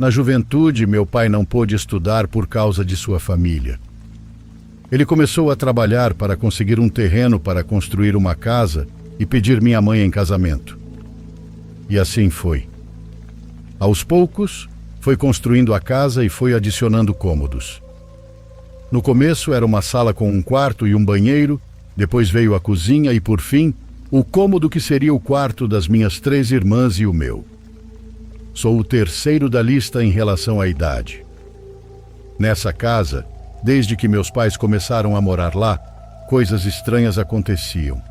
Na juventude, meu pai não pôde estudar por causa de sua família. Ele começou a trabalhar para conseguir um terreno para construir uma casa e pedir minha mãe em casamento. E assim foi. Aos poucos, foi construindo a casa e foi adicionando cômodos. No começo era uma sala com um quarto e um banheiro, depois veio a cozinha e, por fim, o cômodo que seria o quarto das minhas 3 irmãs e o meu. Sou o terceiro da lista em relação à idade. Nessa casa, desde que meus pais começaram a morar lá, coisas estranhas aconteciam.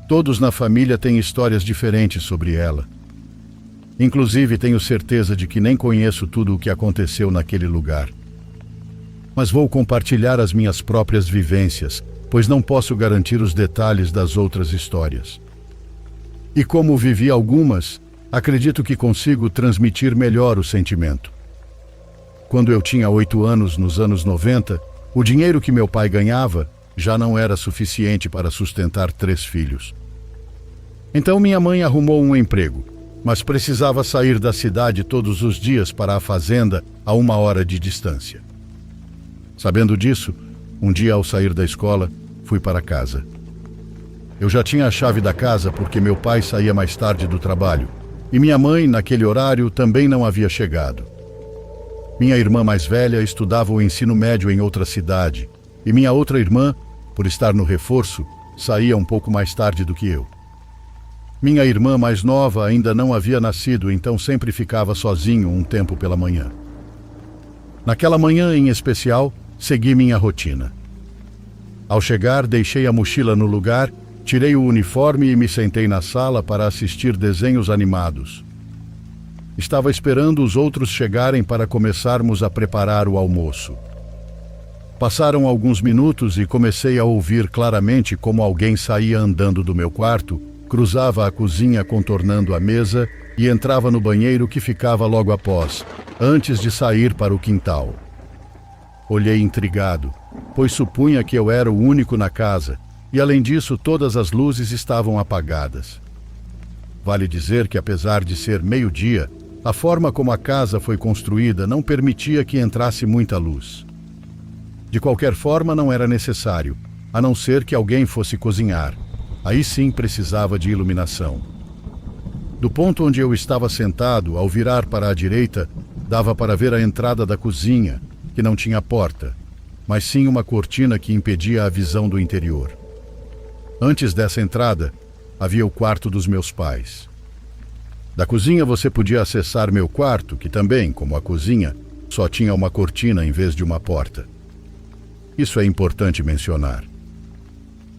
Todos na família têm histórias diferentes sobre ela. Inclusive, tenho certeza de que nem conheço tudo o que aconteceu naquele lugar. Mas vou compartilhar as minhas próprias vivências, pois não posso garantir os detalhes das outras histórias. E como vivi algumas, acredito que consigo transmitir melhor o sentimento. Quando eu tinha 8 anos, nos anos 90, o dinheiro que meu pai ganhava já não era suficiente para sustentar 3 filhos. Então minha mãe arrumou um emprego, mas precisava sair da cidade todos os dias para a fazenda a 1 hora de distância. Sabendo disso, um dia ao sair da escola, fui para casa. Eu já tinha a chave da casa porque meu pai saía mais tarde do trabalho, e minha mãe, naquele horário, também não havia chegado. Minha irmã mais velha estudava o ensino médio em outra cidade, e minha outra irmã, por estar no reforço, saía um pouco mais tarde do que eu. Minha irmã mais nova ainda não havia nascido, então sempre ficava sozinho um tempo pela manhã. Naquela manhã em especial, segui minha rotina. Ao chegar, deixei a mochila no lugar, tirei o uniforme e me sentei na sala para assistir desenhos animados. Estava esperando os outros chegarem para começarmos a preparar o almoço. Passaram alguns minutos e comecei a ouvir claramente como alguém saía andando do meu quarto, cruzava a cozinha contornando a mesa e entrava no banheiro que ficava logo após, antes de sair para o quintal. Olhei intrigado, pois supunha que eu era o único na casa, e além disso todas as luzes estavam apagadas. Vale dizer que apesar de ser meio-dia, a forma como a casa foi construída não permitia que entrasse muita luz. De qualquer forma, não era necessário, a não ser que alguém fosse cozinhar. Aí sim precisava de iluminação. Do ponto onde eu estava sentado, ao virar para a direita, dava para ver a entrada da cozinha, que não tinha porta, mas sim uma cortina que impedia a visão do interior. Antes dessa entrada, havia o quarto dos meus pais. Da cozinha você podia acessar meu quarto, que também, como a cozinha, só tinha uma cortina em vez de uma porta. Isso é importante mencionar.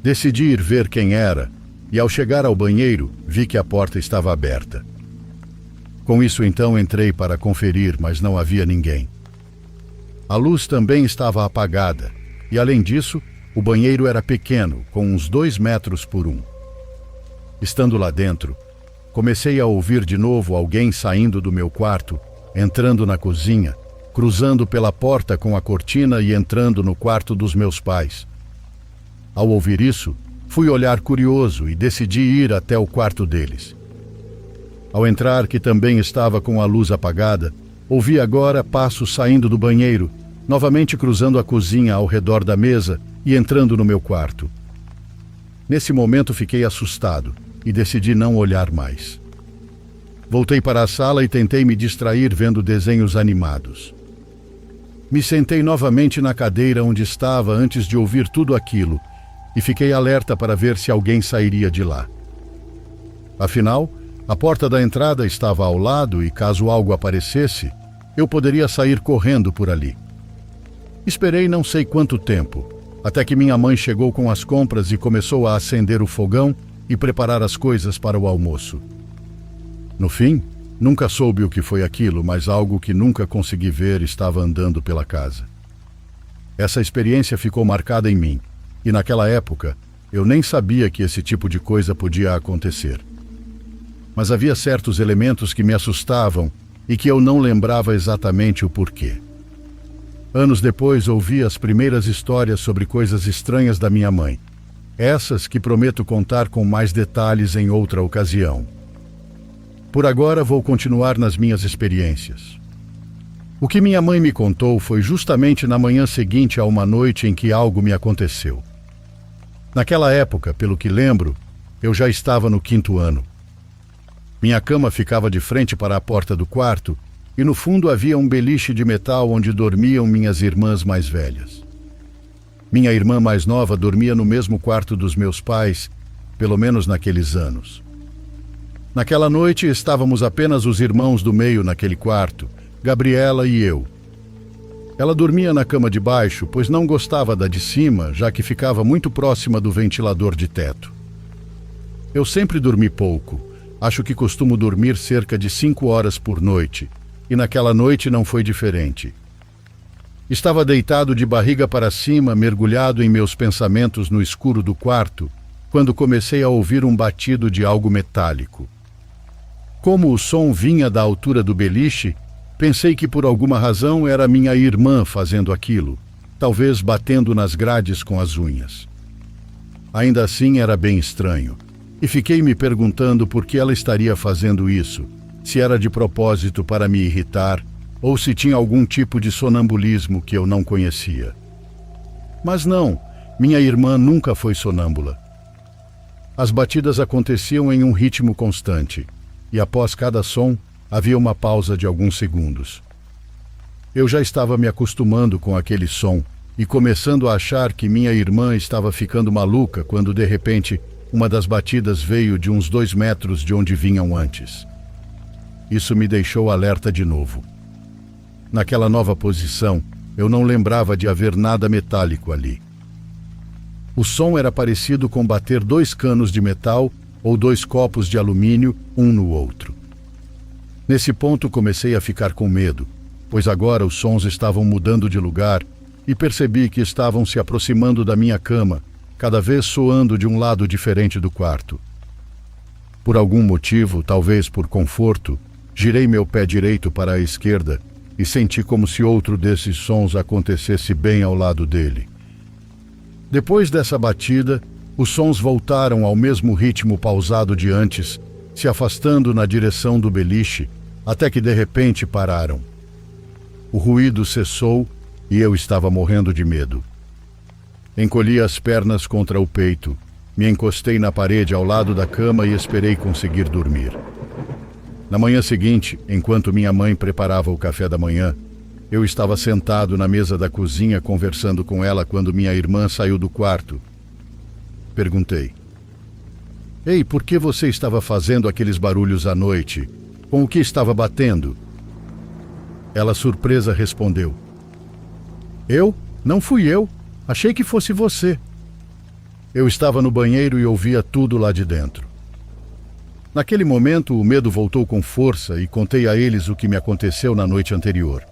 Decidi ir ver quem era, e ao chegar ao banheiro, vi que a porta estava aberta. Com isso, então, entrei para conferir, mas não havia ninguém. A luz também estava apagada, e além disso, o banheiro era pequeno, com uns 2 metros por 1. Estando lá dentro, comecei a ouvir de novo alguém saindo do meu quarto, entrando na cozinha, cruzando pela porta com a cortina e entrando no quarto dos meus pais. Ao ouvir isso, fui olhar curioso e decidi ir até o quarto deles. Ao entrar, que também estava com a luz apagada, ouvi agora passos saindo do banheiro, novamente cruzando a cozinha ao redor da mesa e entrando no meu quarto. Nesse momento fiquei assustado e decidi não olhar mais. Voltei para a sala e tentei me distrair vendo desenhos animados. Me sentei novamente na cadeira onde estava antes de ouvir tudo aquilo e fiquei alerta para ver se alguém sairia de lá. Afinal, a porta da entrada estava ao lado e, caso algo aparecesse, eu poderia sair correndo por ali. Esperei não sei quanto tempo, até que minha mãe chegou com as compras e começou a acender o fogão e preparar as coisas para o almoço. No fim, nunca soube o que foi aquilo, mas algo que nunca consegui ver estava andando pela casa. Essa experiência ficou marcada em mim, e naquela época eu nem sabia que esse tipo de coisa podia acontecer. Mas havia certos elementos que me assustavam e que eu não lembrava exatamente o porquê. Anos depois ouvi as primeiras histórias sobre coisas estranhas da minha mãe, essas que prometo contar com mais detalhes em outra ocasião. Por agora vou continuar nas minhas experiências. O que minha mãe me contou foi justamente na manhã seguinte a uma noite em que algo me aconteceu. Naquela época, pelo que lembro, eu já estava no 5º ano. Minha cama ficava de frente para a porta do quarto e no fundo havia um beliche de metal onde dormiam minhas irmãs mais velhas. Minha irmã mais nova dormia no mesmo quarto dos meus pais, pelo menos naqueles anos. Naquela noite estávamos apenas os irmãos do meio naquele quarto, Gabriela e eu. Ela dormia na cama de baixo, pois não gostava da de cima, já que ficava muito próxima do ventilador de teto. Eu sempre dormi pouco. Acho que costumo dormir cerca de 5 horas por noite, e naquela noite não foi diferente. Estava deitado de barriga para cima, mergulhado em meus pensamentos no escuro do quarto, quando comecei a ouvir um batido de algo metálico. Como o som vinha da altura do beliche, pensei que por alguma razão era minha irmã fazendo aquilo, talvez batendo nas grades com as unhas. Ainda assim era bem estranho, e fiquei me perguntando por que ela estaria fazendo isso, se era de propósito para me irritar ou se tinha algum tipo de sonambulismo que eu não conhecia. Mas não, minha irmã nunca foi sonâmbula. As batidas aconteciam em um ritmo constante, e após cada som, havia uma pausa de alguns segundos. Eu já estava me acostumando com aquele som e começando a achar que minha irmã estava ficando maluca quando, de repente, uma das batidas veio de uns 2 metros de onde vinham antes. Isso me deixou alerta de novo. Naquela nova posição, eu não lembrava de haver nada metálico ali. O som era parecido com bater 2 canos de metal ou 2 copos de alumínio um no outro. Nesse ponto comecei a ficar com medo, pois agora os sons estavam mudando de lugar e percebi que estavam se aproximando da minha cama, cada vez soando de um lado diferente do quarto. Por algum motivo, talvez por conforto, girei meu pé direito para a esquerda e senti como se outro desses sons acontecesse bem ao lado dele. Depois dessa batida, os sons voltaram ao mesmo ritmo pausado de antes, se afastando na direção do beliche, até que de repente pararam. O ruído cessou e eu estava morrendo de medo. Encolhi as pernas contra o peito, me encostei na parede ao lado da cama e esperei conseguir dormir. Na manhã seguinte, enquanto minha mãe preparava o café da manhã, eu estava sentado na mesa da cozinha conversando com ela quando minha irmã saiu do quarto. Perguntei: "Ei, por que você estava fazendo aqueles barulhos à noite? Com o que estava batendo?" Ela, surpresa, respondeu: "Eu? Não fui eu. Achei que fosse você." Eu estava no banheiro e ouvia tudo lá de dentro. Naquele momento, o medo voltou com força e contei a eles o que me aconteceu na noite anterior.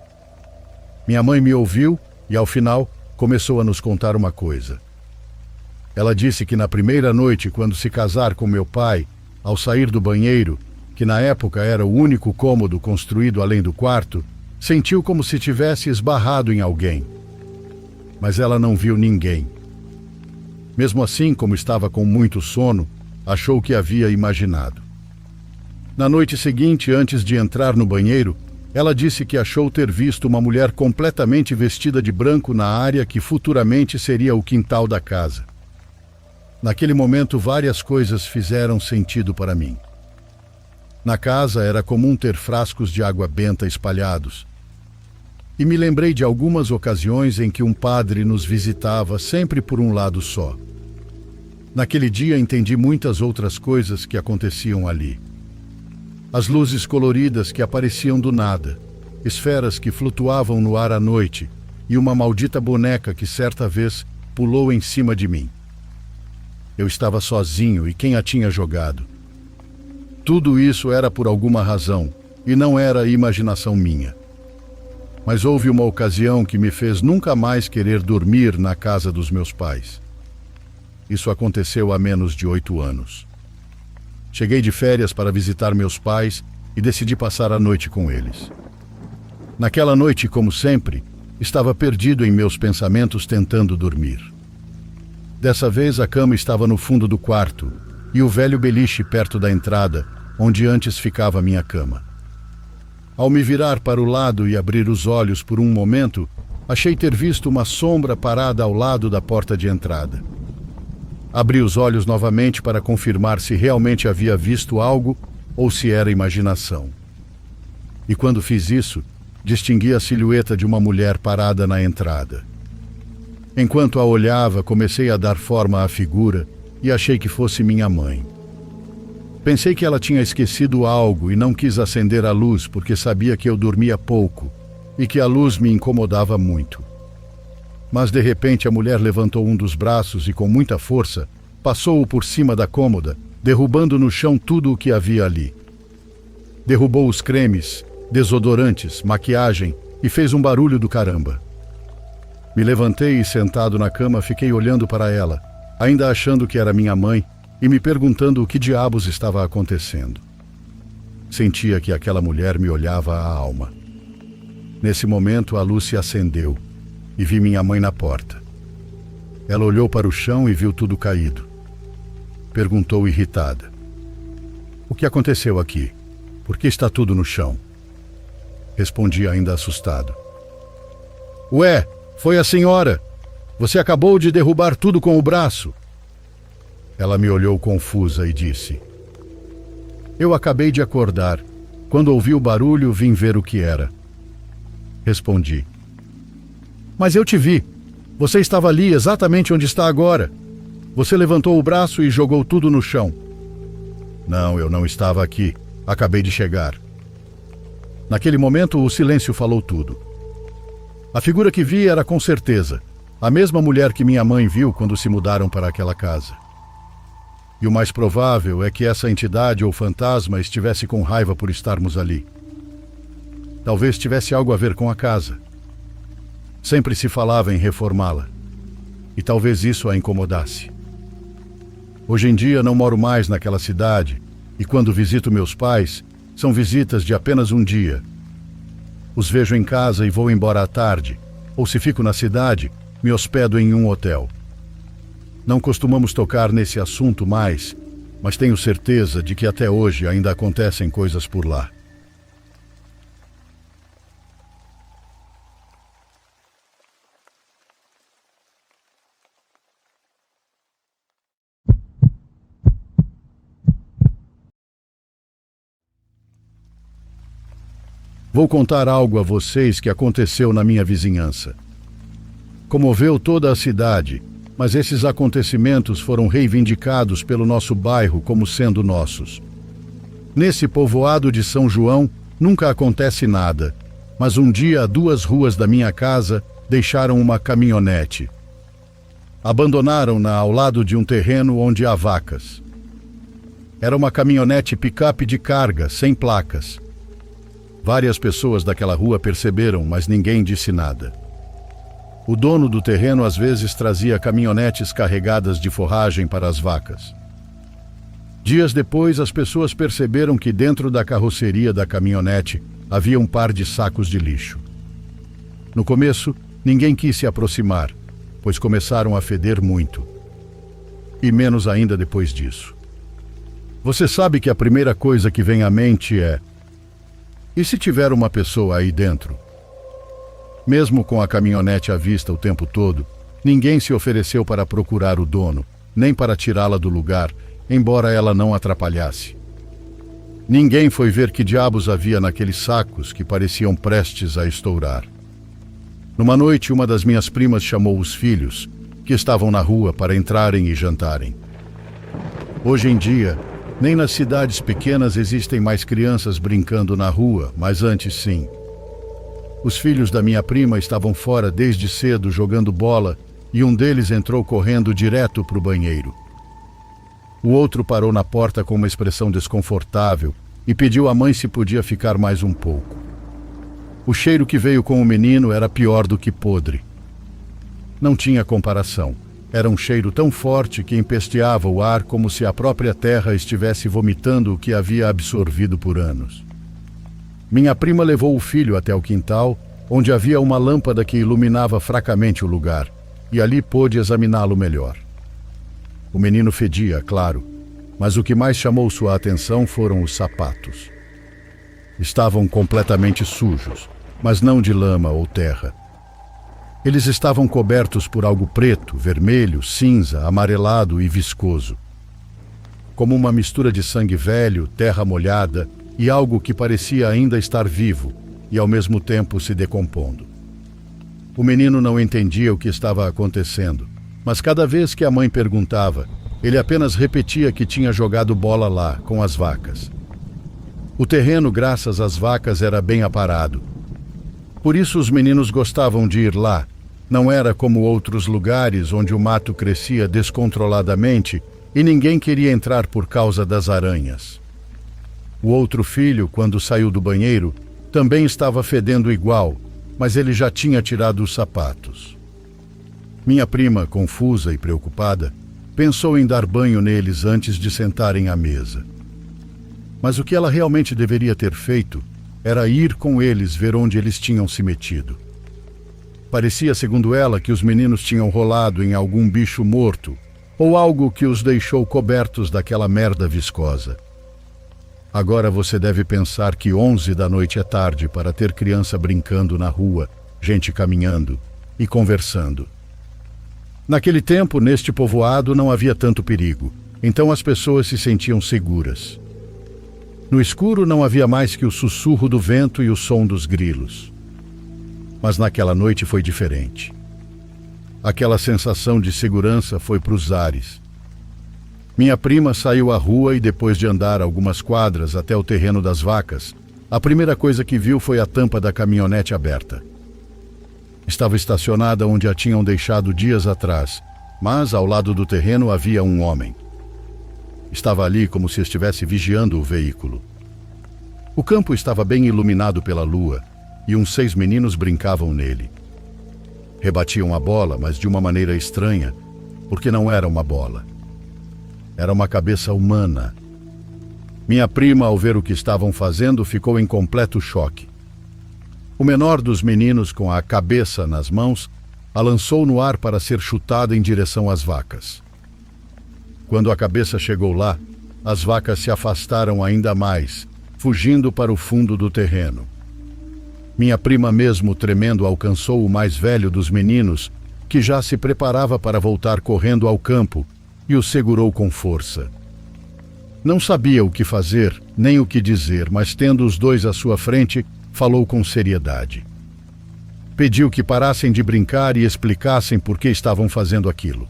Minha mãe me ouviu e, ao final, começou a nos contar uma coisa. Ela disse que na primeira noite, quando se casar com meu pai, ao sair do banheiro, que na época era o único cômodo construído além do quarto, sentiu como se tivesse esbarrado em alguém. Mas ela não viu ninguém. Mesmo assim, como estava com muito sono, achou que havia imaginado. Na noite seguinte, antes de entrar no banheiro, ela disse que achou ter visto uma mulher completamente vestida de branco na área que futuramente seria o quintal da casa. Naquele momento, várias coisas fizeram sentido para mim. Na casa era comum ter frascos de água benta espalhados. E me lembrei de algumas ocasiões em que um padre nos visitava sempre por um lado só. Naquele dia entendi muitas outras coisas que aconteciam ali. As luzes coloridas que apareciam do nada, esferas que flutuavam no ar à noite e uma maldita boneca que certa vez pulou em cima de mim. Eu estava sozinho e quem a tinha jogado? Tudo isso era por alguma razão e não era imaginação minha. Mas houve uma ocasião que me fez nunca mais querer dormir na casa dos meus pais. Isso aconteceu há menos de 8 anos. Cheguei de férias para visitar meus pais e decidi passar a noite com eles. Naquela noite, como sempre, estava perdido em meus pensamentos tentando dormir. Dessa vez a cama estava no fundo do quarto e o velho beliche perto da entrada, onde antes ficava minha cama. Ao me virar para o lado e abrir os olhos por um momento, achei ter visto uma sombra parada ao lado da porta de entrada. Abri os olhos novamente para confirmar se realmente havia visto algo ou se era imaginação. E quando fiz isso, distingui a silhueta de uma mulher parada na entrada. Enquanto a olhava, comecei a dar forma à figura e achei que fosse minha mãe. Pensei que ela tinha esquecido algo e não quis acender a luz porque sabia que eu dormia pouco e que a luz me incomodava muito. Mas de repente a mulher levantou um dos braços e com muita força passou-o por cima da cômoda, derrubando no chão tudo o que havia ali. Derrubou os cremes, desodorantes, maquiagem e fez um barulho do caramba. Me levantei e, sentado na cama, fiquei olhando para ela, ainda achando que era minha mãe e me perguntando o que diabos estava acontecendo. Sentia que aquela mulher me olhava a alma. Nesse momento a luz se acendeu e vi minha mãe na porta. Ela olhou para o chão e viu tudo caído. Perguntou irritada: "O que aconteceu aqui? Por que está tudo no chão?" Respondi ainda assustado: "Ué, foi a senhora! Você acabou de derrubar tudo com o braço." Ela me olhou confusa e disse: "Eu acabei de acordar. Quando ouvi o barulho, vim ver o que era." Respondi: "Mas eu te vi. Você estava ali exatamente onde está agora. Você levantou o braço e jogou tudo no chão." "Não, eu não estava aqui. Acabei de chegar." Naquele momento, o silêncio falou tudo. A figura que vi era com certeza a mesma mulher que minha mãe viu quando se mudaram para aquela casa. E o mais provável é que essa entidade ou fantasma estivesse com raiva por estarmos ali. Talvez tivesse algo a ver com a casa. Sempre se falava em reformá-la, e talvez isso a incomodasse. Hoje em dia não moro mais naquela cidade, e quando visito meus pais, são visitas de apenas um dia. Os vejo em casa e vou embora à tarde, ou se fico na cidade, me hospedo em um hotel. Não costumamos tocar nesse assunto mais, mas tenho certeza de que até hoje ainda acontecem coisas por lá. Vou contar algo a vocês que aconteceu na minha vizinhança. Comoveu toda a cidade, mas esses acontecimentos foram reivindicados pelo nosso bairro como sendo nossos. Nesse povoado de São João nunca acontece nada, mas um dia a 2 ruas da minha casa deixaram uma caminhonete. Abandonaram-na ao lado de um terreno onde há vacas. Era uma caminhonete picape de carga, sem placas. Várias pessoas daquela rua perceberam, mas ninguém disse nada. O dono do terreno às vezes trazia caminhonetes carregadas de forragem para as vacas. Dias depois, as pessoas perceberam que dentro da carroceria da caminhonete havia um par de sacos de lixo. No começo, ninguém quis se aproximar, pois começaram a feder muito. E menos ainda depois disso. Você sabe que a primeira coisa que vem à mente é: e se tiver uma pessoa aí dentro? Mesmo com a caminhonete à vista o tempo todo, ninguém se ofereceu para procurar o dono, nem para tirá-la do lugar, embora ela não atrapalhasse. Ninguém foi ver que diabos havia naqueles sacos que pareciam prestes a estourar. Numa noite, uma das minhas primas chamou os filhos, que estavam na rua, para entrarem e jantarem. Hoje em dia, nem nas cidades pequenas existem mais crianças brincando na rua, mas antes sim. Os filhos da minha prima estavam fora desde cedo jogando bola e um deles entrou correndo direto para o banheiro. O outro parou na porta com uma expressão desconfortável e pediu à mãe se podia ficar mais um pouco. O cheiro que veio com o menino era pior do que podre. Não tinha comparação. Era um cheiro tão forte que empesteava o ar como se a própria terra estivesse vomitando o que havia absorvido por anos. Minha prima levou o filho até o quintal, onde havia uma lâmpada que iluminava fracamente o lugar, e ali pôde examiná-lo melhor. O menino fedia, claro, mas o que mais chamou sua atenção foram os sapatos. Estavam completamente sujos, mas não de lama ou terra. Eles estavam cobertos por algo preto, vermelho, cinza, amarelado e viscoso. Como uma mistura de sangue velho, terra molhada e algo que parecia ainda estar vivo e ao mesmo tempo se decompondo. O menino não entendia o que estava acontecendo, mas cada vez que a mãe perguntava, ele apenas repetia que tinha jogado bola lá, com as vacas. O terreno, graças às vacas, era bem aparado. Por isso os meninos gostavam de ir lá. Não era como outros lugares onde o mato crescia descontroladamente e ninguém queria entrar por causa das aranhas. O outro filho, quando saiu do banheiro, também estava fedendo igual, mas ele já tinha tirado os sapatos. Minha prima, confusa e preocupada, pensou em dar banho neles antes de sentarem à mesa. Mas o que ela realmente deveria ter feito era ir com eles ver onde eles tinham se metido. Parecia, segundo ela, que os meninos tinham rolado em algum bicho morto ou algo que os deixou cobertos daquela merda viscosa. Agora você deve pensar que 11 da noite é tarde para ter criança brincando na rua, gente caminhando e conversando. Naquele tempo, neste povoado, não havia tanto perigo, então as pessoas se sentiam seguras. No escuro não havia mais que o sussurro do vento e o som dos grilos. Mas naquela noite foi diferente. Aquela sensação de segurança foi para os ares. Minha prima saiu à rua e, depois de andar algumas quadras até o terreno das vacas, a primeira coisa que viu foi a tampa da caminhonete aberta. Estava estacionada onde a tinham deixado dias atrás, mas ao lado do terreno havia um homem. Estava ali como se estivesse vigiando o veículo. O campo estava bem iluminado pela lua e uns 6 meninos brincavam nele. Rebatiam a bola, mas de uma maneira estranha, porque não era uma bola. Era uma cabeça humana. Minha prima, ao ver o que estavam fazendo, ficou em completo choque. O menor dos meninos, com a cabeça nas mãos, a lançou no ar para ser chutada em direção às vacas. Quando a cabeça chegou lá, as vacas se afastaram ainda mais, fugindo para o fundo do terreno. Minha prima, mesmo tremendo, alcançou o mais velho dos meninos, que já se preparava para voltar correndo ao campo, e o segurou com força. Não sabia o que fazer, nem o que dizer, mas tendo os dois à sua frente, falou com seriedade. Pediu que parassem de brincar e explicassem por que estavam fazendo aquilo.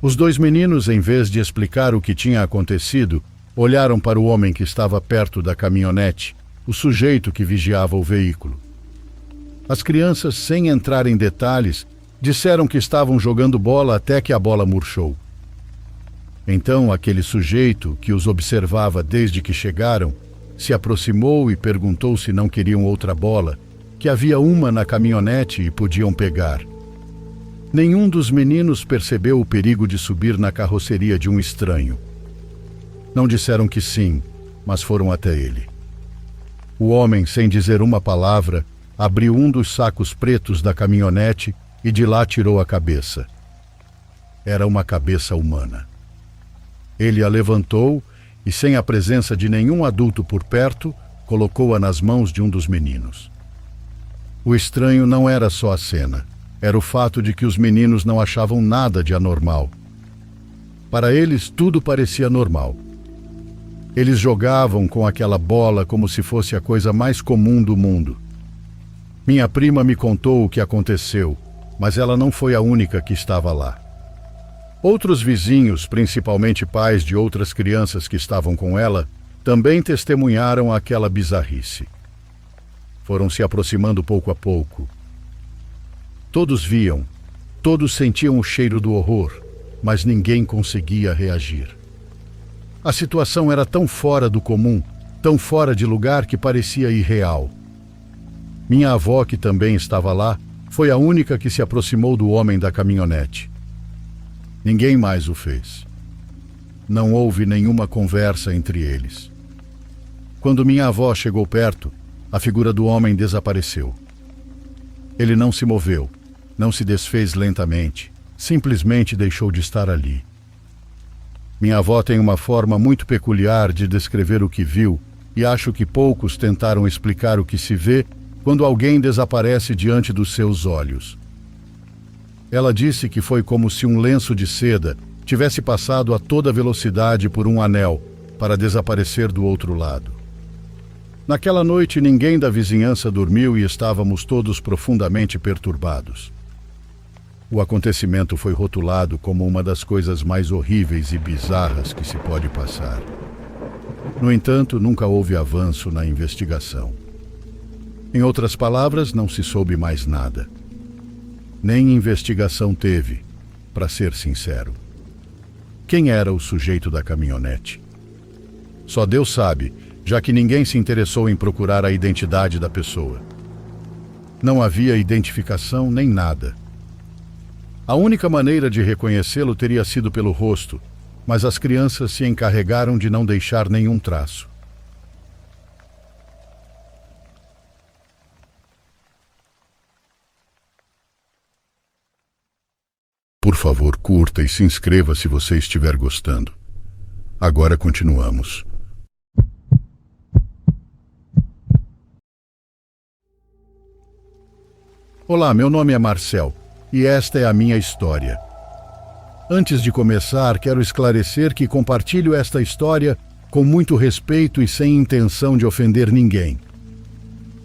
Os 2 meninos, em vez de explicar o que tinha acontecido, olharam para o homem que estava perto da caminhonete, o sujeito que vigiava o veículo. As crianças, sem entrar em detalhes, disseram que estavam jogando bola até que a bola murchou. Então, aquele sujeito, que os observava desde que chegaram, se aproximou e perguntou se não queriam outra bola, que havia uma na caminhonete e podiam pegar. Nenhum dos meninos percebeu o perigo de subir na carroceria de um estranho. Não disseram que sim, mas foram até ele. O homem, sem dizer uma palavra, abriu um dos sacos pretos da caminhonete e de lá tirou a cabeça. Era uma cabeça humana. Ele a levantou e, sem a presença de nenhum adulto por perto, colocou-a nas mãos de um dos meninos. O estranho não era só a cena. Era o fato de que os meninos não achavam nada de anormal. Para eles, tudo parecia normal. Eles jogavam com aquela bola como se fosse a coisa mais comum do mundo. Minha prima me contou o que aconteceu, mas ela não foi a única que estava lá. Outros vizinhos, principalmente pais de outras crianças que estavam com ela, também testemunharam aquela bizarrice. Foram se aproximando pouco a pouco. Todos viam, todos sentiam o cheiro do horror, mas ninguém conseguia reagir. A situação era tão fora do comum, tão fora de lugar que parecia irreal. Minha avó, que também estava lá, foi a única que se aproximou do homem da caminhonete. Ninguém mais o fez. Não houve nenhuma conversa entre eles. Quando minha avó chegou perto, a figura do homem desapareceu. Ele não se moveu, não se desfez lentamente, simplesmente deixou de estar ali. Minha avó tem uma forma muito peculiar de descrever o que viu, e acho que poucos tentaram explicar o que se vê quando alguém desaparece diante dos seus olhos. Ela disse que foi como se um lenço de seda tivesse passado a toda velocidade por um anel para desaparecer do outro lado. Naquela noite, ninguém da vizinhança dormiu e estávamos todos profundamente perturbados. O acontecimento foi rotulado como uma das coisas mais horríveis e bizarras que se pode passar. No entanto, nunca houve avanço na investigação. Em outras palavras, não se soube mais nada. Nem investigação teve, para ser sincero. Quem era o sujeito da caminhonete? Só Deus sabe, já que ninguém se interessou em procurar a identidade da pessoa. Não havia identificação nem nada. A única maneira de reconhecê-lo teria sido pelo rosto, mas as crianças se encarregaram de não deixar nenhum traço. Por favor, curta e se inscreva se você estiver gostando. Agora continuamos. Olá, meu nome é Marcel e esta é a minha história. Antes de começar, quero esclarecer que compartilho esta história com muito respeito e sem intenção de ofender ninguém.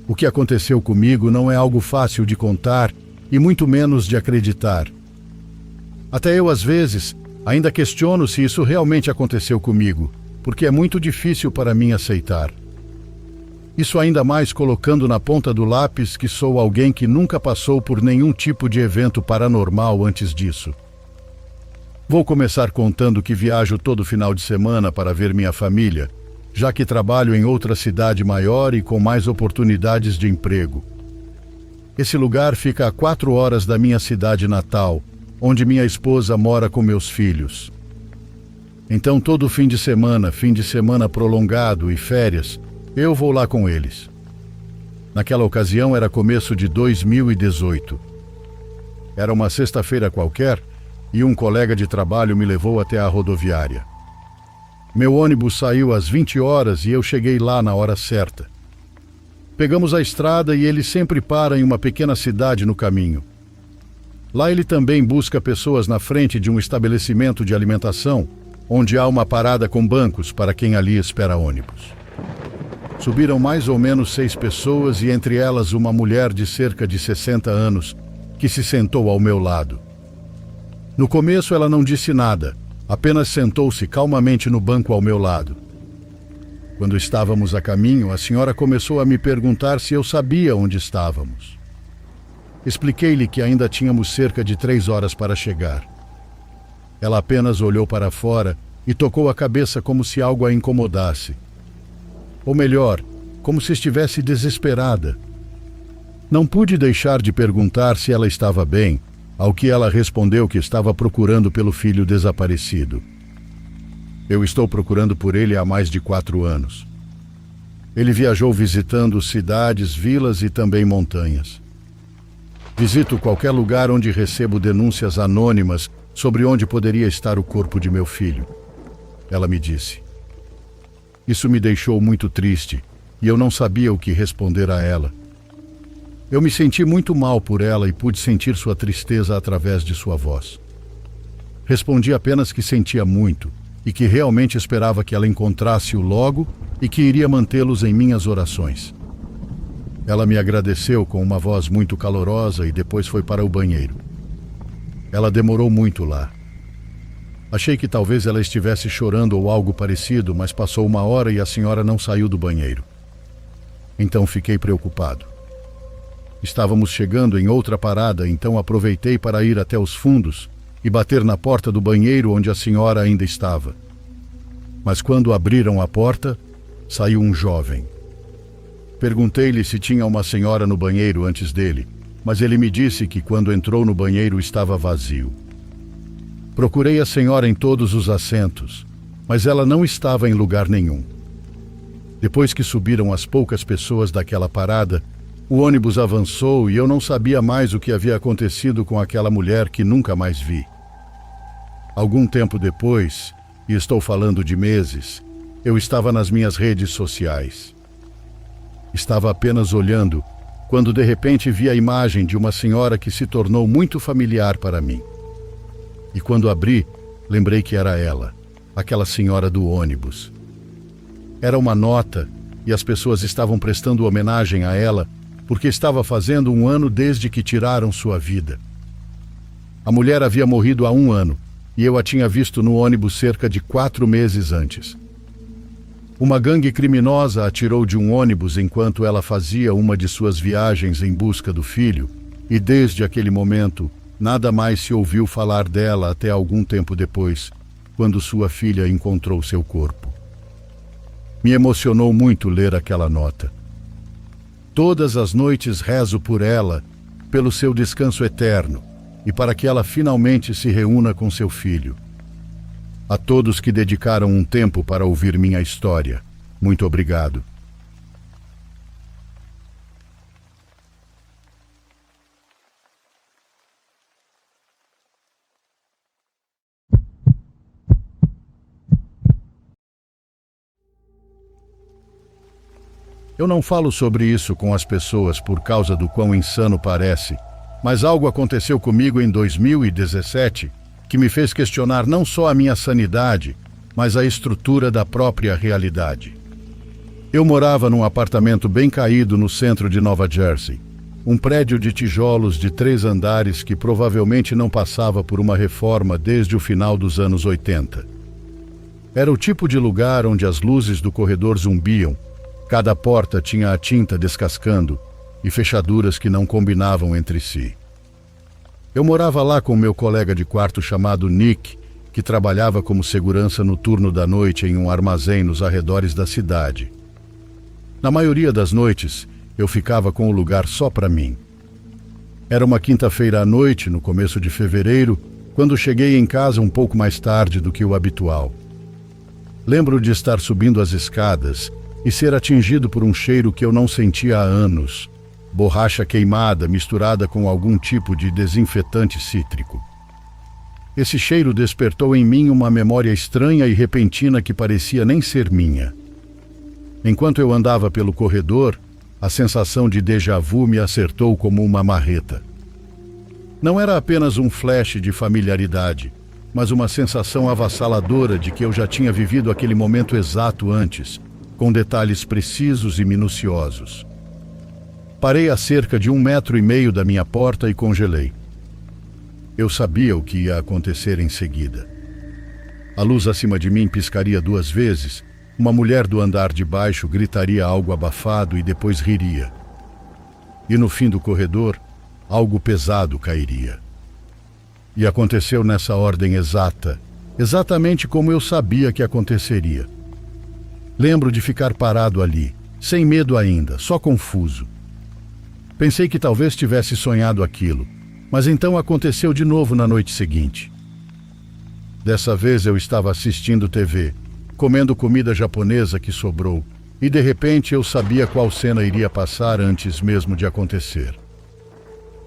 O que aconteceu comigo não é algo fácil de contar e muito menos de acreditar. Até eu, às vezes, ainda questiono se isso realmente aconteceu comigo, porque é muito difícil para mim aceitar. Isso ainda mais colocando na ponta do lápis que sou alguém que nunca passou por nenhum tipo de evento paranormal antes disso. Vou começar contando que viajo todo final de semana para ver minha família, já que trabalho em outra cidade maior e com mais oportunidades de emprego. Esse lugar fica a 4 horas da minha cidade natal, onde minha esposa mora com meus filhos. Então, todo fim de semana prolongado e férias, eu vou lá com eles. Naquela ocasião era começo de 2018. Era uma sexta-feira qualquer e um colega de trabalho me levou até a rodoviária. Meu ônibus saiu às 20 horas e eu cheguei lá na hora certa. Pegamos a estrada e ele sempre para em uma pequena cidade no caminho. Lá ele também busca pessoas na frente de um estabelecimento de alimentação, onde há uma parada com bancos para quem ali espera ônibus. Subiram mais ou menos 6 pessoas e entre elas uma mulher de cerca de 60 anos, que se sentou ao meu lado. No começo ela não disse nada, apenas sentou-se calmamente no banco ao meu lado. Quando estávamos a caminho, a senhora começou a me perguntar se eu sabia onde estávamos. Expliquei-lhe que ainda tínhamos cerca de 3 horas para chegar. Ela apenas olhou para fora e tocou a cabeça como se algo a incomodasse. Ou melhor, como se estivesse desesperada. Não pude deixar de perguntar se ela estava bem, ao que ela respondeu que estava procurando pelo filho desaparecido. Eu estou procurando por ele há mais de 4 anos. Ele viajou visitando cidades, vilas e também montanhas. Visito qualquer lugar onde recebo denúncias anônimas sobre onde poderia estar o corpo de meu filho. Ela me disse. Isso me deixou muito triste e eu não sabia o que responder a ela. Eu me senti muito mal por ela e pude sentir sua tristeza através de sua voz. Respondi apenas que sentia muito e que realmente esperava que ela encontrasse-o logo e que iria mantê-los em minhas orações. Ela me agradeceu com uma voz muito calorosa e depois foi para o banheiro. Ela demorou muito lá. Achei que talvez ela estivesse chorando ou algo parecido, mas passou 1 hora e a senhora não saiu do banheiro. Então fiquei preocupado. Estávamos chegando em outra parada, então aproveitei para ir até os fundos e bater na porta do banheiro onde a senhora ainda estava. Mas quando abriram a porta, saiu um jovem. Perguntei-lhe se tinha uma senhora no banheiro antes dele, mas ele me disse que quando entrou no banheiro estava vazio. Procurei a senhora em todos os assentos, mas ela não estava em lugar nenhum. Depois que subiram as poucas pessoas daquela parada, o ônibus avançou e eu não sabia mais o que havia acontecido com aquela mulher que nunca mais vi. Algum tempo depois, e estou falando de meses, Eu estava nas minhas redes sociais. Estava apenas olhando, quando de repente vi a imagem de uma senhora que se tornou muito familiar para mim. E quando abri, lembrei que era ela, aquela senhora do ônibus. Era uma nota e as pessoas estavam prestando homenagem a ela porque estava fazendo 1 ano desde que tiraram sua vida. A mulher havia morrido há 1 ano e eu a tinha visto no ônibus cerca de 4 meses antes. Uma gangue criminosa a atirou de um ônibus enquanto ela fazia uma de suas viagens em busca do filho, e desde aquele momento, nada mais se ouviu falar dela até algum tempo depois, quando sua filha encontrou seu corpo. Me emocionou muito ler aquela nota. Todas as noites rezo por ela, pelo seu descanso eterno, e para que ela finalmente se reúna com seu filho. A todos que dedicaram um tempo para ouvir minha história, muito obrigado. Eu não falo sobre isso com as pessoas por causa do quão insano parece, mas algo aconteceu comigo em 2017 que me fez questionar não só a minha sanidade, mas a estrutura da própria realidade. Eu morava num apartamento bem caído no centro de Nova Jersey, um prédio de tijolos de 3 andares que provavelmente não passava por uma reforma desde o final dos anos 80. Era o tipo de lugar onde as luzes do corredor zumbiam, cada porta tinha a tinta descascando e fechaduras que não combinavam entre si. Eu morava lá com meu colega de quarto chamado Nick, que trabalhava como segurança no turno da noite em um armazém nos arredores da cidade. Na maioria das noites, eu ficava com o lugar só para mim. Era uma quinta-feira à noite, no começo de fevereiro, quando cheguei em casa um pouco mais tarde do que o habitual. Lembro de estar subindo as escadas e ser atingido por um cheiro que eu não sentia há anos. Borracha queimada misturada com algum tipo de desinfetante cítrico. Esse cheiro despertou em mim uma memória estranha e repentina que parecia nem ser minha. Enquanto eu andava pelo corredor, a sensação de déjà vu me acertou como uma marreta. Não era apenas um flash de familiaridade, mas uma sensação avassaladora de que eu já tinha vivido aquele momento exato antes, com detalhes precisos e minuciosos. Parei a cerca de 1,5 metros da minha porta e congelei. Eu sabia o que ia acontecer em seguida. A luz acima de mim piscaria 2 vezes, uma mulher do andar de baixo gritaria algo abafado e depois riria. E no fim do corredor, algo pesado cairia. E aconteceu nessa ordem exata, exatamente como eu sabia que aconteceria. Lembro de ficar parado ali, sem medo ainda, só confuso. Pensei que talvez tivesse sonhado aquilo, mas então aconteceu de novo na noite seguinte. Dessa vez eu estava assistindo TV, comendo comida japonesa que sobrou, e de repente eu sabia qual cena iria passar antes mesmo de acontecer.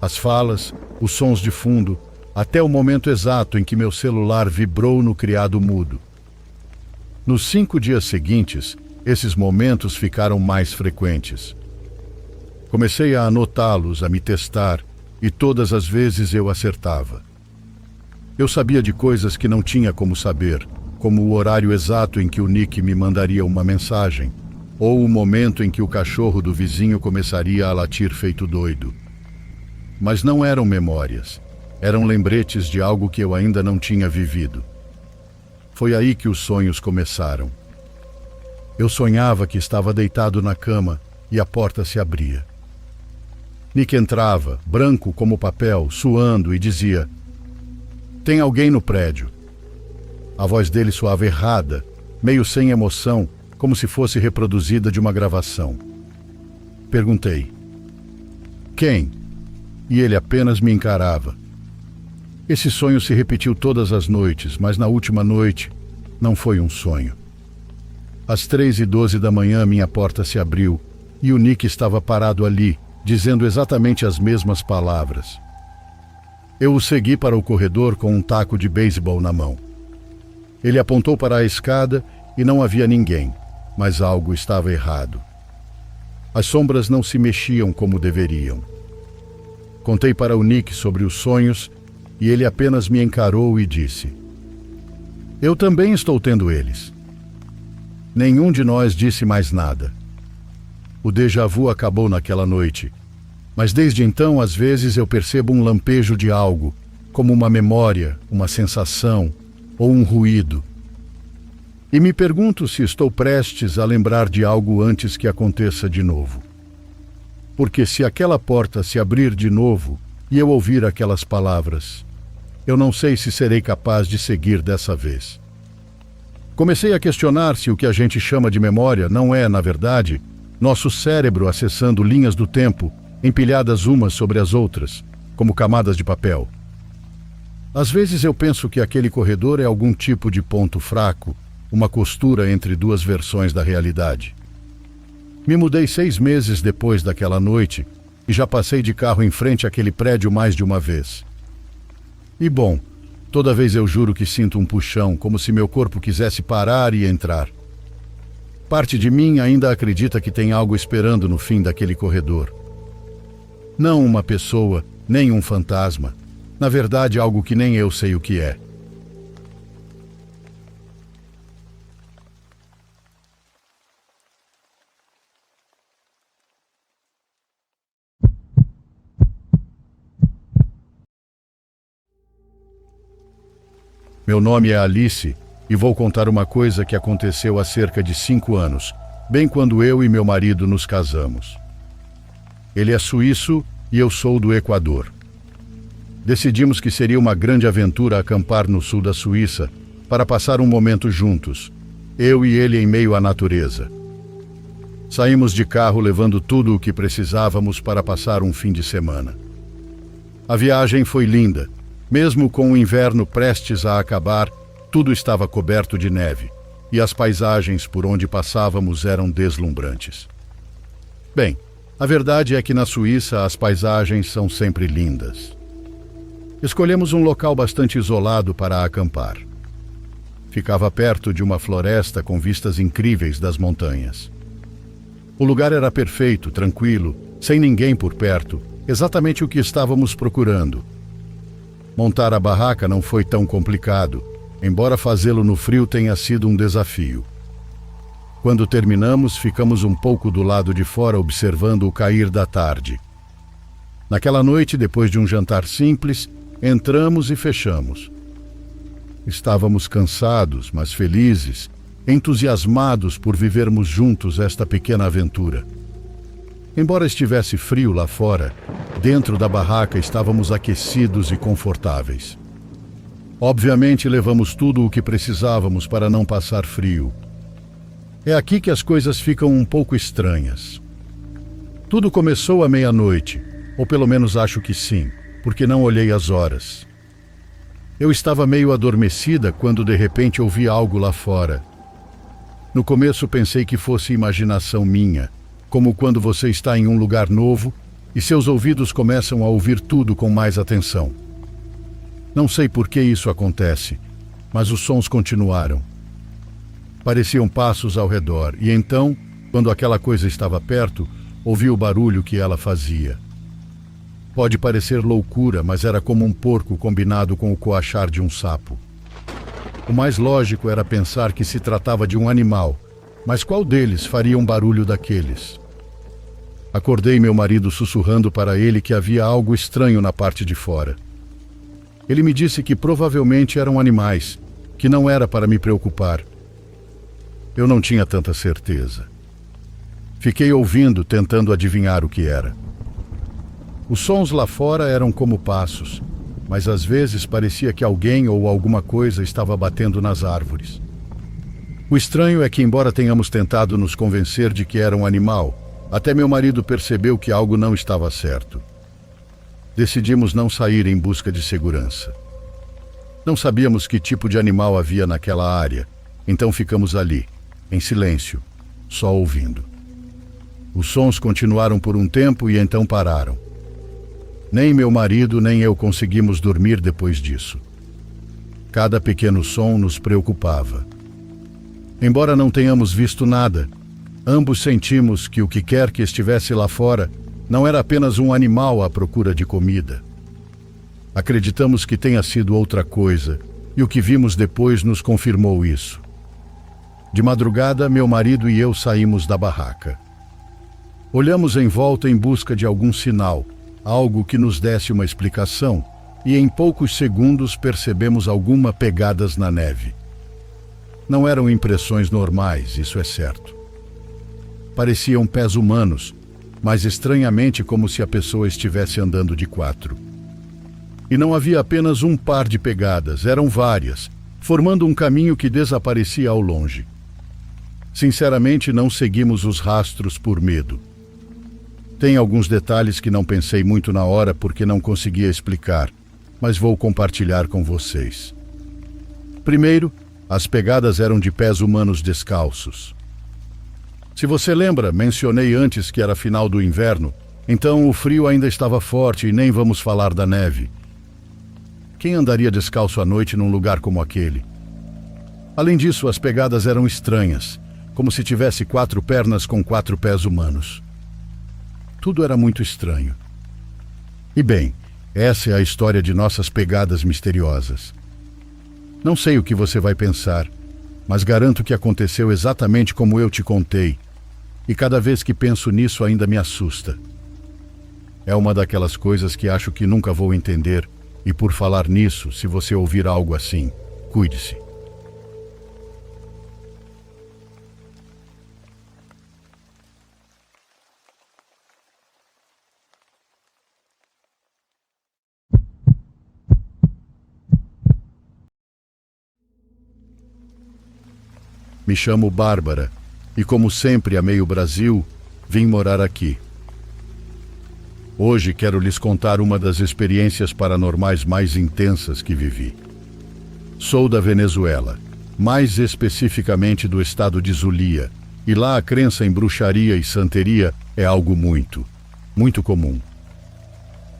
As falas, os sons de fundo, até o momento exato em que meu celular vibrou no criado mudo. Nos 5 dias seguintes, esses momentos ficaram mais frequentes. Comecei a anotá-los, a me testar, e todas as vezes eu acertava. Eu sabia de coisas que não tinha como saber, como o horário exato em que o Nick me mandaria uma mensagem, ou o momento em que o cachorro do vizinho começaria a latir feito doido. Mas não eram memórias, eram lembretes de algo que eu ainda não tinha vivido. Foi aí que os sonhos começaram. Eu sonhava que estava deitado na cama e a porta se abria. Nick entrava, branco como papel, suando, e dizia: "Tem alguém no prédio." A voz dele soava errada, meio sem emoção, como se fosse reproduzida de uma gravação. Perguntei: "Quem?" E ele apenas me encarava. Esse sonho se repetiu todas as noites, mas na última noite não foi um sonho. Às 3h12 da manhã minha porta se abriu e o Nick estava parado ali, dizendo exatamente as mesmas palavras. Eu o segui para o corredor com um taco de beisebol na mão. Ele apontou para a escada e não havia ninguém, mas algo estava errado. As sombras não se mexiam como deveriam. Contei para o Nick sobre os sonhos e ele apenas me encarou e disse: "Eu também estou tendo eles." Nenhum de nós disse mais nada. O déjà vu acabou naquela noite, mas desde então às vezes eu percebo um lampejo de algo, como uma memória, uma sensação ou um ruído. E me pergunto se estou prestes a lembrar de algo antes que aconteça de novo. Porque se aquela porta se abrir de novo e eu ouvir aquelas palavras, eu não sei se serei capaz de seguir dessa vez. Comecei a questionar se o que a gente chama de memória não é, na verdade, nosso cérebro acessando linhas do tempo, empilhadas umas sobre as outras, como camadas de papel. Às vezes eu penso que aquele corredor é algum tipo de ponto fraco, uma costura entre duas versões da realidade. Me mudei 6 meses depois daquela noite e já passei de carro em frente àquele prédio mais de uma vez. E bom, toda vez eu juro que sinto um puxão, como se meu corpo quisesse parar e entrar. Parte de mim ainda acredita que tem algo esperando no fim daquele corredor. Não uma pessoa, nem um fantasma. Na verdade, algo que nem eu sei o que é. Meu nome é Alice e vou contar uma coisa que aconteceu há cerca de 5 anos, bem quando eu e meu marido nos casamos. Ele é suíço e eu sou do Equador. Decidimos que seria uma grande aventura acampar no sul da Suíça para passar um momento juntos, eu e ele em meio à natureza. Saímos de carro levando tudo o que precisávamos para passar um fim de semana. A viagem foi linda. Mesmo com o inverno prestes a acabar, tudo estava coberto de neve, e as paisagens por onde passávamos eram deslumbrantes. Bem, a verdade é que na Suíça as paisagens são sempre lindas. Escolhemos um local bastante isolado para acampar. Ficava perto de uma floresta com vistas incríveis das montanhas. O lugar era perfeito, tranquilo, sem ninguém por perto, exatamente o que estávamos procurando. Montar a barraca não foi tão complicado, embora fazê-lo no frio tenha sido um desafio. Quando terminamos, ficamos um pouco do lado de fora observando o cair da tarde. Naquela noite, depois de um jantar simples, entramos e fechamos. Estávamos cansados, mas felizes, entusiasmados por vivermos juntos esta pequena aventura. Embora estivesse frio lá fora, dentro da barraca estávamos aquecidos e confortáveis. Obviamente levamos tudo o que precisávamos para não passar frio. É aqui que as coisas ficam um pouco estranhas. Tudo começou à meia-noite, ou pelo menos acho que sim, porque não olhei as horas. Eu estava meio adormecida quando de repente ouvi algo lá fora. No começo pensei que fosse imaginação minha, como quando você está em um lugar novo e seus ouvidos começam a ouvir tudo com mais atenção. Não sei por que isso acontece, mas os sons continuaram. Pareciam passos ao redor e então, quando aquela coisa estava perto, ouvi o barulho que ela fazia. Pode parecer loucura, mas era como um porco combinado com o coachar de um sapo. O mais lógico era pensar que se tratava de um animal, mas qual deles faria um barulho daqueles? Acordei meu marido sussurrando para ele que havia algo estranho na parte de fora. Ele me disse que provavelmente eram animais, que não era para me preocupar. Eu não tinha tanta certeza. Fiquei ouvindo, tentando adivinhar o que era. Os sons lá fora eram como passos, mas às vezes parecia que alguém ou alguma coisa estava batendo nas árvores. O estranho é que, embora tenhamos tentado nos convencer de que era um animal, até meu marido percebeu que algo não estava certo. Decidimos não sair em busca de segurança. Não sabíamos que tipo de animal havia naquela área, então ficamos ali, em silêncio, só ouvindo. Os sons continuaram por um tempo e então pararam. Nem meu marido nem eu conseguimos dormir depois disso. Cada pequeno som nos preocupava. Embora não tenhamos visto nada, ambos sentimos que o que quer que estivesse lá fora não era apenas um animal à procura de comida. Acreditamos que tenha sido outra coisa, e o que vimos depois nos confirmou isso. De madrugada, meu marido e eu saímos da barraca. Olhamos em volta em busca de algum sinal, algo que nos desse uma explicação, e em poucos segundos percebemos algumas pegadas na neve. Não eram impressões normais, isso é certo. Pareciam pés humanos, mas estranhamente como se a pessoa estivesse andando de quatro. E não havia apenas um par de pegadas, eram várias, formando um caminho que desaparecia ao longe. Sinceramente, não seguimos os rastros por medo. Tem alguns detalhes que não pensei muito na hora porque não conseguia explicar, mas vou compartilhar com vocês. Primeiro, as pegadas eram de pés humanos descalços. Se você lembra, mencionei antes que era final do inverno, então o frio ainda estava forte e nem vamos falar da neve. Quem andaria descalço à noite num lugar como aquele? Além disso, as pegadas eram estranhas, como se tivesse 4 pernas com 4 pés humanos. Tudo era muito estranho. E bem, essa é a história de nossas pegadas misteriosas. Não sei o que você vai pensar, mas garanto que aconteceu exatamente como eu te contei, e cada vez que penso nisso ainda me assusta. É uma daquelas coisas que acho que nunca vou entender, e por falar nisso, se você ouvir algo assim, cuide-se. Me chamo Bárbara e, como sempre amei o Brasil, vim morar aqui. Hoje quero lhes contar uma das experiências paranormais mais intensas que vivi. Sou da Venezuela, mais especificamente do estado de Zulia, e lá a crença em bruxaria e santeria é algo muito comum.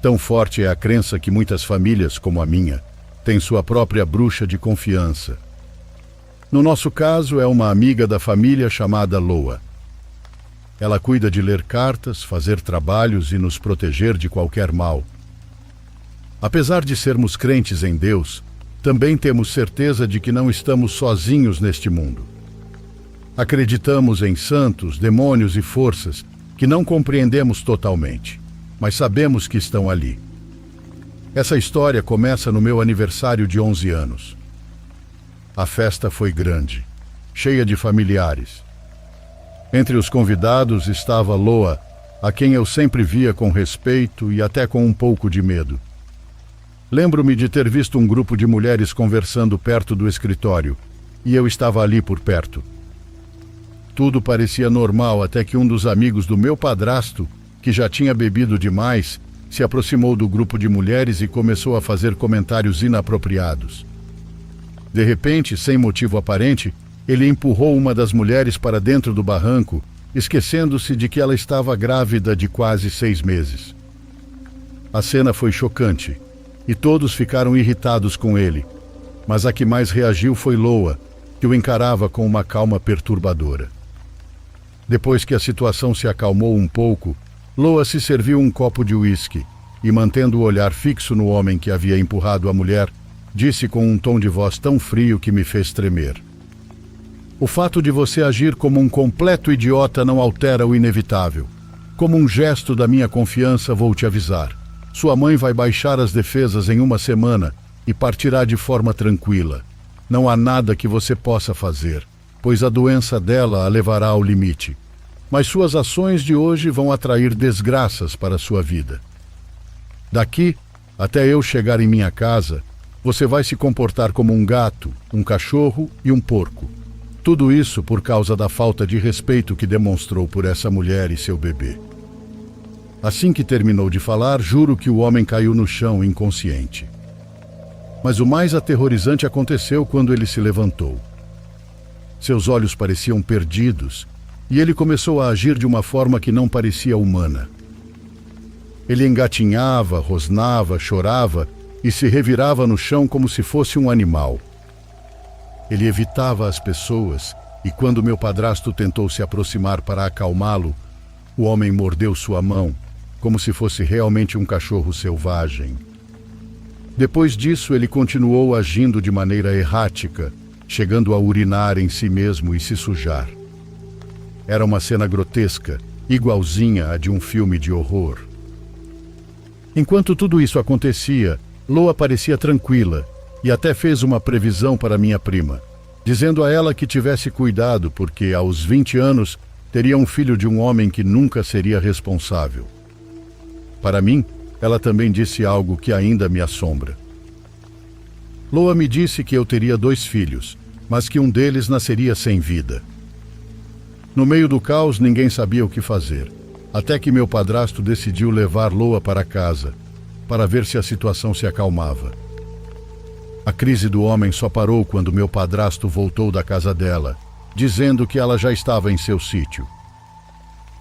Tão forte é a crença que muitas famílias, como a minha, têm sua própria bruxa de confiança. No nosso caso, é uma amiga da família chamada Loa. Ela cuida de ler cartas, fazer trabalhos e nos proteger de qualquer mal. Apesar de sermos crentes em Deus, também temos certeza de que não estamos sozinhos neste mundo. Acreditamos em santos, demônios e forças que não compreendemos totalmente, mas sabemos que estão ali. Essa história começa no meu aniversário de 11 anos. A festa foi grande, cheia de familiares. Entre os convidados estava Loa, a quem eu sempre via com respeito e até com um pouco de medo. Lembro-me de ter visto um grupo de mulheres conversando perto do escritório, e eu estava ali por perto. Tudo parecia normal até que um dos amigos do meu padrasto, que já tinha bebido demais, se aproximou do grupo de mulheres e começou a fazer comentários inapropriados. De repente, sem motivo aparente, ele empurrou uma das mulheres para dentro do barranco, esquecendo-se de que ela estava grávida de quase 6 meses. A cena foi chocante, e todos ficaram irritados com ele, mas a que mais reagiu foi Loa, que o encarava com uma calma perturbadora. Depois que a situação se acalmou um pouco, Loa se serviu um copo de uísque e, mantendo o olhar fixo no homem que havia empurrado a mulher, disse com um tom de voz tão frio que me fez tremer: "O fato de você agir como um completo idiota não altera o inevitável. Como um gesto da minha confiança, vou te avisar. Sua mãe vai baixar as defesas em 1 semana e partirá de forma tranquila. Não há nada que você possa fazer, pois a doença dela a levará ao limite. Mas suas ações de hoje vão atrair desgraças para sua vida. Daqui, até eu chegar em minha casa, você vai se comportar como um gato, um cachorro e um porco. Tudo isso por causa da falta de respeito que demonstrou por essa mulher e seu bebê." Assim que terminou de falar, juro que o homem caiu no chão inconsciente. Mas o mais aterrorizante aconteceu quando ele se levantou. Seus olhos pareciam perdidos e ele começou a agir de uma forma que não parecia humana. Ele engatinhava, rosnava, chorava e se revirava no chão como se fosse um animal. Ele evitava as pessoas e quando meu padrasto tentou se aproximar para acalmá-lo, o homem mordeu sua mão, como se fosse realmente um cachorro selvagem. Depois disso, ele continuou agindo de maneira errática, chegando a urinar em si mesmo e se sujar. Era uma cena grotesca, igualzinha à de um filme de horror. Enquanto tudo isso acontecia, Loa parecia tranquila e até fez uma previsão para minha prima, dizendo a ela que tivesse cuidado porque, aos 20 anos, teria um filho de um homem que nunca seria responsável. Para mim, ela também disse algo que ainda me assombra. Loa me disse que eu teria 2 filhos, mas que um deles nasceria sem vida. No meio do caos, ninguém sabia o que fazer, até que meu padrasto decidiu levar Loa para casa, para ver se a situação se acalmava. A crise do homem só parou quando meu padrasto voltou da casa dela, dizendo que ela já estava em seu sítio.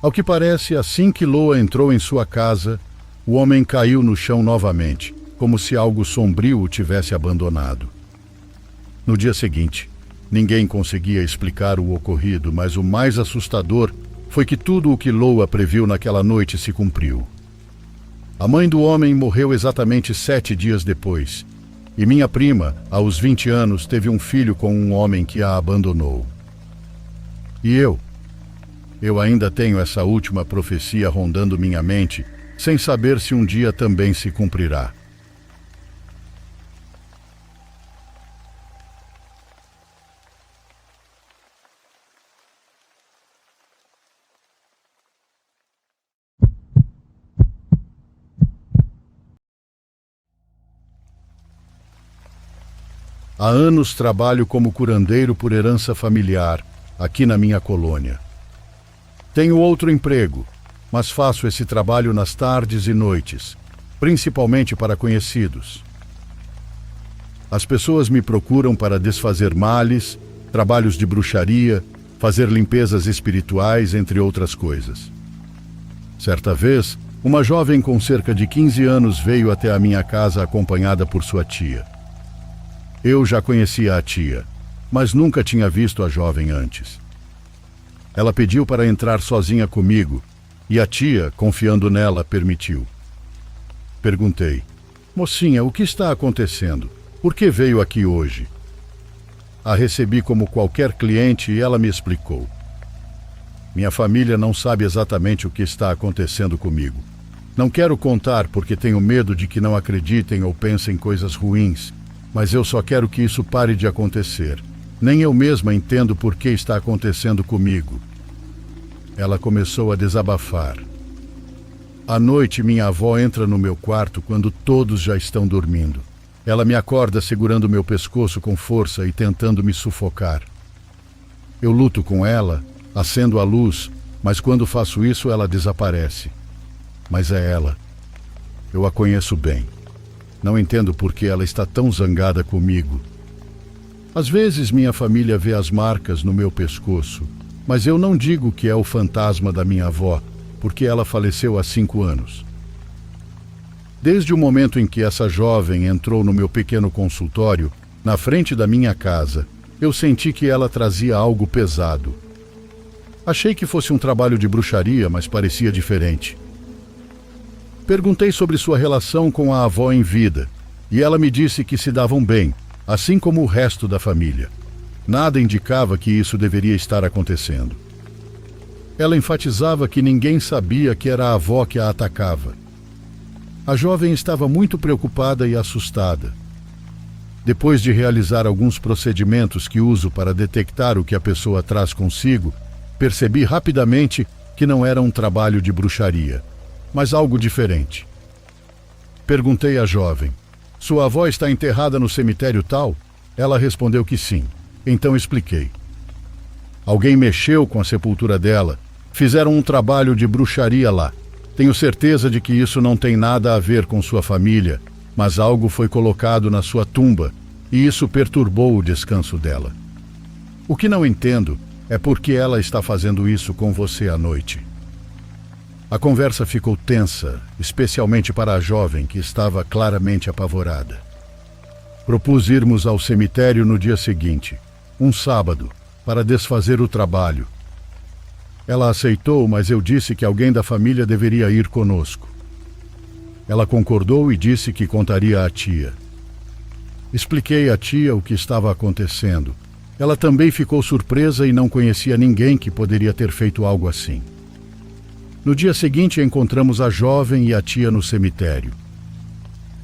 Ao que parece, assim que Loa entrou em sua casa, o homem caiu no chão novamente, como se algo sombrio o tivesse abandonado. No dia seguinte, ninguém conseguia explicar o ocorrido, mas o mais assustador foi que tudo o que Loa previu naquela noite se cumpriu. A mãe do homem morreu exatamente 7 dias depois, e minha prima, aos 20 anos, teve um filho com um homem que a abandonou. E eu ainda tenho essa última profecia rondando minha mente, sem saber se um dia também se cumprirá. Há anos trabalho como curandeiro por herança familiar, aqui na minha colônia. Tenho outro emprego, mas faço esse trabalho nas tardes e noites, principalmente para conhecidos. As pessoas me procuram para desfazer males, trabalhos de bruxaria, fazer limpezas espirituais, entre outras coisas. Certa vez, uma jovem com cerca de 15 anos veio até a minha casa acompanhada por sua tia. Eu já conhecia a tia, mas nunca tinha visto a jovem antes. Ela pediu para entrar sozinha comigo, e a tia, confiando nela, permitiu. Perguntei: "Mocinha, o que está acontecendo? Por que veio aqui hoje?" A recebi como qualquer cliente e ela me explicou. Minha família não sabe exatamente o que está acontecendo comigo. Não quero contar porque tenho medo de que não acreditem ou pensem coisas ruins, mas eu só quero que isso pare de acontecer. Nem eu mesma entendo por que está acontecendo comigo. Ela começou a desabafar. À noite, minha avó entra no meu quarto quando todos já estão dormindo. Ela me acorda segurando meu pescoço com força e tentando me sufocar. Eu luto com ela, acendo a luz, mas quando faço isso, ela desaparece. Mas é ela. Eu a conheço bem. Não entendo por que ela está tão zangada comigo. Às vezes minha família vê as marcas no meu pescoço, mas eu não digo que é o fantasma da minha avó, porque ela faleceu há 5 anos. Desde o momento em que essa jovem entrou no meu pequeno consultório, na frente da minha casa, eu senti que ela trazia algo pesado. Achei que fosse um trabalho de bruxaria, mas parecia diferente. Perguntei sobre sua relação com a avó em vida, e ela me disse que se davam bem, assim como o resto da família. Nada indicava que isso deveria estar acontecendo. Ela enfatizava que ninguém sabia que era a avó que a atacava. A jovem estava muito preocupada e assustada. Depois de realizar alguns procedimentos que uso para detectar o que a pessoa traz consigo, percebi rapidamente que não era um trabalho de bruxaria, mas algo diferente. Perguntei à jovem: "Sua avó está enterrada no cemitério tal?" Ela respondeu que sim. Então expliquei. Alguém mexeu com a sepultura dela, fizeram um trabalho de bruxaria lá. Tenho certeza de que isso não tem nada a ver com sua família, mas algo foi colocado na sua tumba e isso perturbou o descanso dela. O que não entendo é por que ela está fazendo isso com você à noite. A conversa ficou tensa, especialmente para a jovem, que estava claramente apavorada. Propus irmos ao cemitério no dia seguinte, um sábado, para desfazer o trabalho. Ela aceitou, mas eu disse que alguém da família deveria ir conosco. Ela concordou e disse que contaria à tia. Expliquei à tia o que estava acontecendo. Ela também ficou surpresa e não conhecia ninguém que poderia ter feito algo assim. No dia seguinte, encontramos a jovem e a tia no cemitério.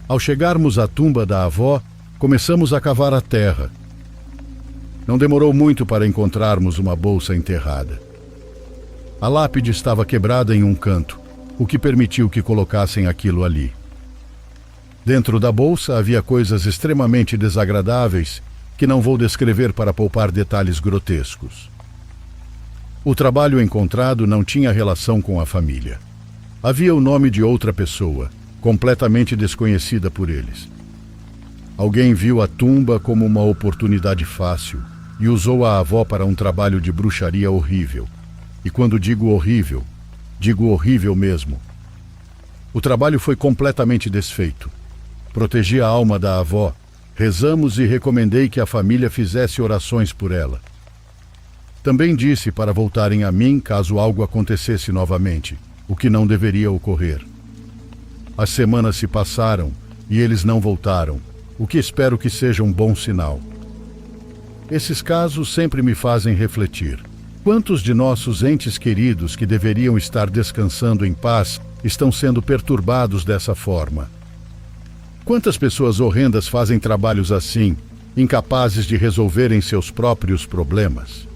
Ao chegarmos à tumba da avó, começamos a cavar a terra. Não demorou muito para encontrarmos uma bolsa enterrada. A lápide estava quebrada em um canto, o que permitiu que colocassem aquilo ali. Dentro da bolsa havia coisas extremamente desagradáveis que não vou descrever para poupar detalhes grotescos. O trabalho encontrado não tinha relação com a família. Havia o nome de outra pessoa, completamente desconhecida por eles. Alguém viu a tumba como uma oportunidade fácil e usou a avó para um trabalho de bruxaria horrível. E quando digo horrível mesmo. O trabalho foi completamente desfeito. Protegi a alma da avó, rezamos e recomendei que a família fizesse orações por ela. Também disse para voltarem a mim caso algo acontecesse novamente, o que não deveria ocorrer. As semanas se passaram e eles não voltaram, o que espero que seja um bom sinal. Esses casos sempre me fazem refletir. Quantos de nossos entes queridos que deveriam estar descansando em paz estão sendo perturbados dessa forma? Quantas pessoas horrendas fazem trabalhos assim, incapazes de resolverem seus próprios problemas?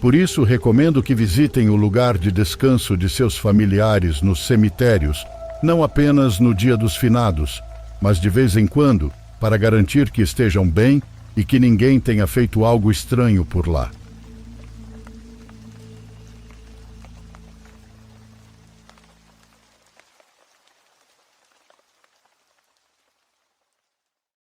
Por isso, recomendo que visitem o lugar de descanso de seus familiares nos cemitérios, não apenas no dia dos finados, mas de vez em quando, para garantir que estejam bem e que ninguém tenha feito algo estranho por lá.